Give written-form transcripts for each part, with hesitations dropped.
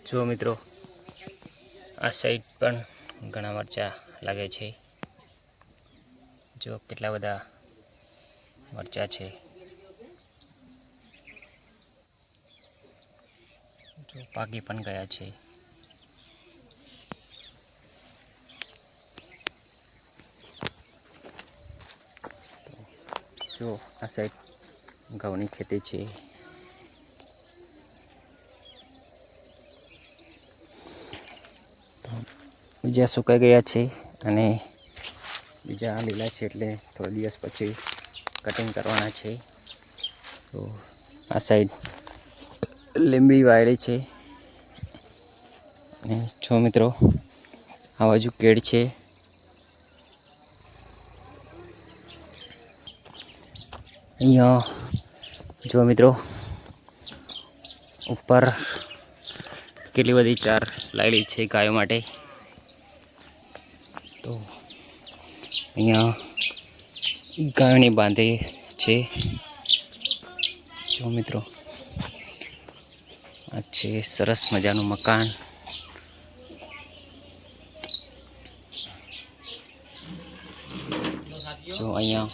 જો મિત્રો આ સાઈડ પણ ઘણા મરચા લાગે છે। જો કેટલા બધા મરચા છે। જો પાકી પણ ગયા છે। જો આ સાઈડ ઘઉંની ખેતી છે। બીજા સુકાઈ ગયા છે અને બીજા લીલા છે, એટલે થોડા દિવસ પછી કટિંગ કરવાના છે। તો આ સાઈડ લીંબી વાયેલી છે અને જો મિત્રો આ બાજુ કેળ છે। અહીંયા જો મિત્રો ઉપર કેટલી બધી ચાર લાવેલી છે ગાયો માટે। તો અહીંયા ગાયોની બાંધે છે। જો મિત્રો આ છે સરસ મજાનું મકાન। જો અહીંયા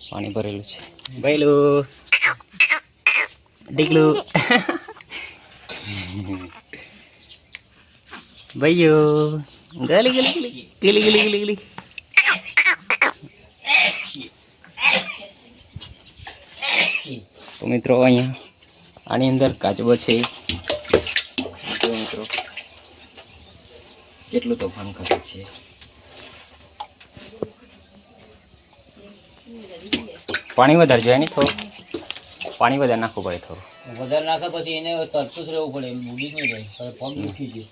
પાણી ભરેલું છે। ભૈલું ડીકલું ભાઈઓ ગલી ગલી ગલી ગલી ગલી ગલી ગલી તો મિત્રો અહીંયા આની અંદર કાચબો છે। તો મિત્રો કેટલું તોફાન કરે છે। પાણી વધારે જોઈએ ને થોડું પાણી વધારે નાખવું પડે। થોડું વધારે નાખે પછી એને તરતું જ રહેવું પડે, બુડી ન જાય, પગ દુખી ગયો।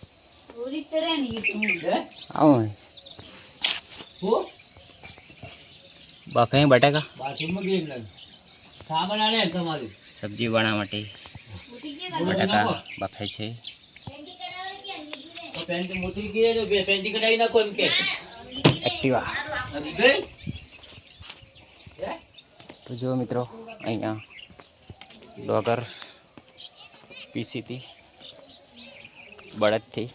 બાફે બટાકા શા બનાવે તમારી સબ્જી બનાવવા માટે બટાકા બાફે છે। પેન્ટ મોટી ગઈ તો પેન્ટ કઢાવી નાખો એમ કે એક્ટિવા। તો જો મિત્રો અહીંયા ડોગર પીસીથી બળદથી।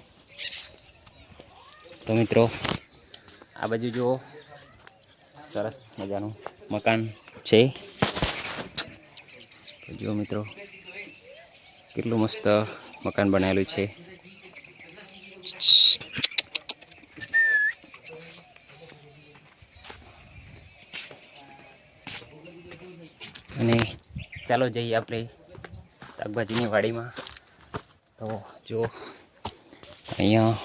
તો મિત્રો આ બાજુ જુઓ સરસ મજાનું મકાન છે। તો જો મિત્રો કેટલું મસ્ત મકાન બનાવેલું છે। અને ચાલો જઈએ આપણે શાકભાજીની વાડીમાં। તો જો અહીંયા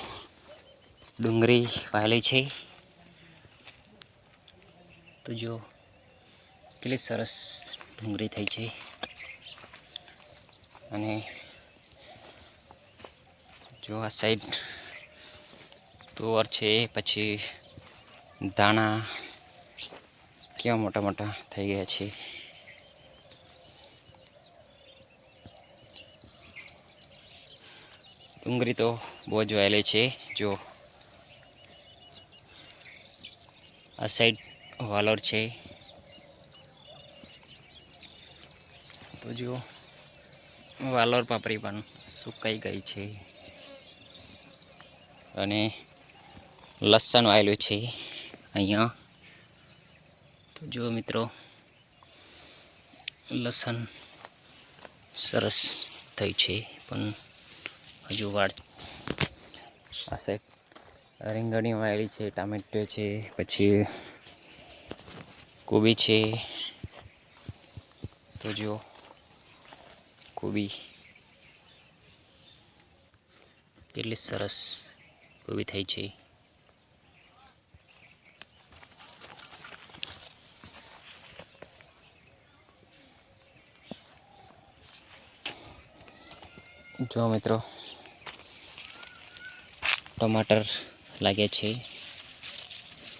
ડુંગળી વાવેલી છે। તો જો કેટલી સરસ ડુંગળી થઈ છે। અને જો આ સાઈડ તુવર છે, પછી દાણા કેવા મોટા મોટા થઈ ગયા છે। ડુંગળી તો બહુ જ વાયેલી છે। જો આ સાઈડ વાલોર છે। તો જો વાલોર પાપરી પણ સુકાઈ ગઈ છે અને લસણ વાયેલું છે અહીંયા। તો જો મિત્રો લસણ સરસ થઈ છે, પણ હજુ વાર। આ સાઈડ રીંગણી વાયેલી છે, ટામેટો છે, પછી કોબી છે। તો જો કોબી કેટલી સરસ કોબી થઈ છે। જો મિત્રો ટમાટર લાગે છે,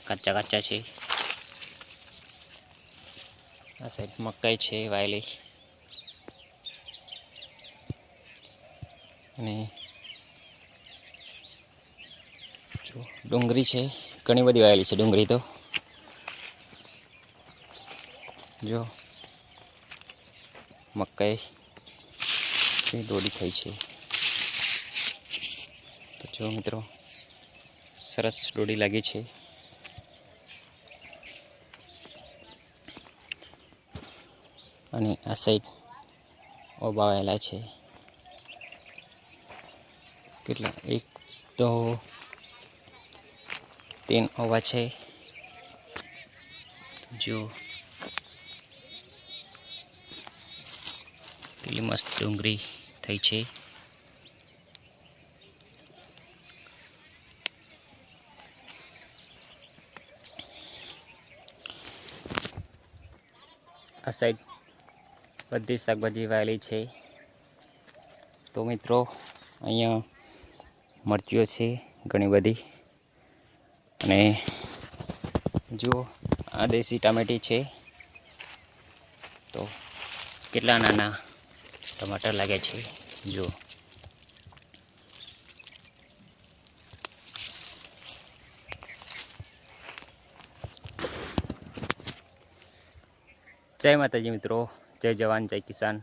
કાચા કાચા છે। આ સાઈડ મકાઈ છે વાયેલી, અને જો ડુંગળી છે, ઘણી બધી વાયેલી છે ડુંગળી। તો જો મકાઈ દોડી થઈ છે। જો મિત્રો સરસ દોડી લાગી છે. અને આ સાઈડ ઓબા આવેલા છે. કેટલા 1 2 3 ઓવા છે. જો કેટલી મસ્ત ડુંગળી થઈ છે. આ સાઈડ બધી શાકભાજી વાવેલી છે. તો મિત્રો અહીંયા મરચીઓ છે ઘણી બધી. અને જો આ દેશી ટામેટી છે. તો કેટલા નાના ટમાટર લાગે છે જો. જય માતાજી મિત્રો, જય જવાન જય કિસાન.